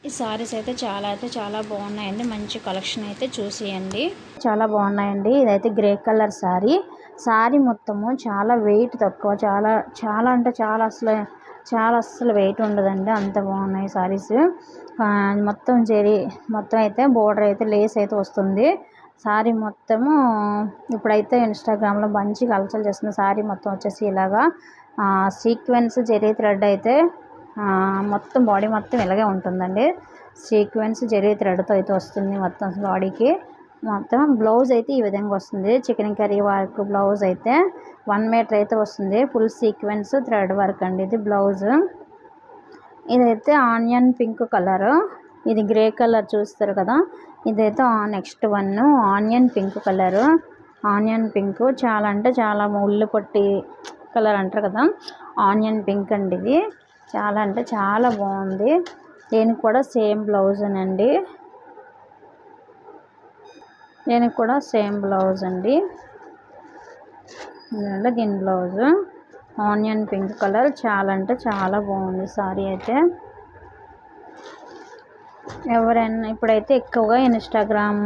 ఈ సారీస్ అయితే చాలా బాగున్నాయండి. మంచి కలెక్షన్ అయితే చూసేయండి. చాలా బాగున్నాయండి. ఇదైతే గ్రే కలర్ సారీ మొత్తము చాలా వెయిట్ తక్కువ, చాలా అంటే చాలా అస్సలు వెయిట్ ఉండదండి. అంత బాగున్నాయి సారీస్. మొత్తం అయితే బోర్డర్ అయితే లేస్ అయితే వస్తుంది. సారీ మొత్తము ఇప్పుడైతే ఇన్స్టాగ్రామ్లో మంచిగా హల్చల్ చేస్తుంది. సారీ మొత్తం వచ్చేసి ఇలాగా సీక్వెన్స్ జరీ థ్రెడ్ అయితే మొత్తం బాడీ మొత్తం ఇలాగే ఉంటుందండి. సీక్వెన్స్ జరీ థ్రెడ్తో అయితే వస్తుంది మొత్తం బాడీకి. మొత్తం బ్లౌజ్ అయితే ఈ విధంగా వస్తుంది. చికెన్ కర్రీ వర్క్ బ్లౌజ్ అయితే 1 మీటర్ అయితే వస్తుంది. ఫుల్ సీక్వెన్స్ థ్రెడ్ వర్క్ అండి ఇది బ్లౌజ్. ఇదైతే ఆనియన్ పింక్ కలర్, ఇది గ్రే కలర్ చూస్తారు కదా. ఇదైతే next one onion pink colour. Onion pink చాలా అంటే చాలా ఉల్లి పొట్టి కలర్ అంటారు కదా, ఆనియన్ పింక్ అండి ఇది. చాలా అంటే చాలా బాగుంది. దీనికి కూడా సేమ్ బ్లౌజ్ అండి. దీనికి కూడా సేమ్ బ్లౌజ్ అండి. దీని బ్లౌజ్ ఆనియన్ పింక్ కలర్. చాలా అంటే చాలా బాగుంది సారీ అయితే. ఎవరైనా ఇప్పుడైతే ఎక్కువగా ఇన్స్టాగ్రామ్,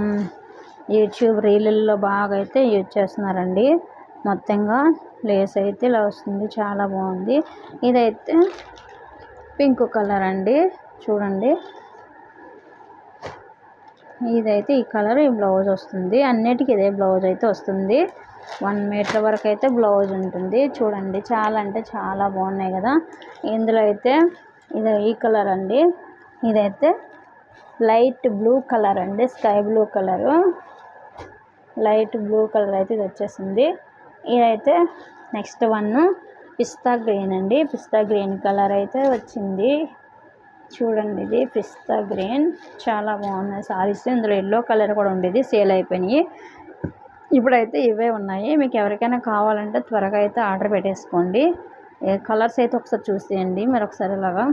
యూట్యూబ్ రీళ్ళల్లో బాగా అయితే యూజ్ చేస్తున్నారండి. మొత్తంగా లేస్ అయితే ఇలా వస్తుంది. చాలా బాగుంది. ఇదైతే పింక్ కలర్ అండి. చూడండి, ఇదైతే ఈ కలర్ ఈ బ్లౌజ్ వస్తుంది. అన్నిటికీ ఇదే బ్లౌజ్ అయితే వస్తుంది. 1 మీటర్ వరకు అయితే బ్లౌజ్ ఉంటుంది. చూడండి, చాలా అంటే చాలా బాగున్నాయి కదా. ఇందులో అయితే ఈ కలర్ అండి. ఇదైతే లైట్ బ్లూ కలర్ అండి, sky blue colour. Light blue colour అయితే ఇది వచ్చేసింది. ఇదైతే నెక్స్ట్ వన్ పిస్తా గ్రీన్ అండి. పిస్తా గ్రీన్ కలర్ అయితే వచ్చింది. చూడండి, ఇది పిస్తా గ్రీన్. చాలా బాగున్నాయి సారీస్. ఇందులో ఎల్లో కలర్ కూడా ఉండేది, సేల్ అయిపోయినాయి. ఇప్పుడైతే ఇవే ఉన్నాయి. మీకు ఎవరికైనా కావాలంటే త్వరగా అయితే ఆర్డర్ పెట్టేసుకోండి. కలర్స్ అయితే ఒకసారి చూసేయండి మీరు ఒకసారి ఇలాగా.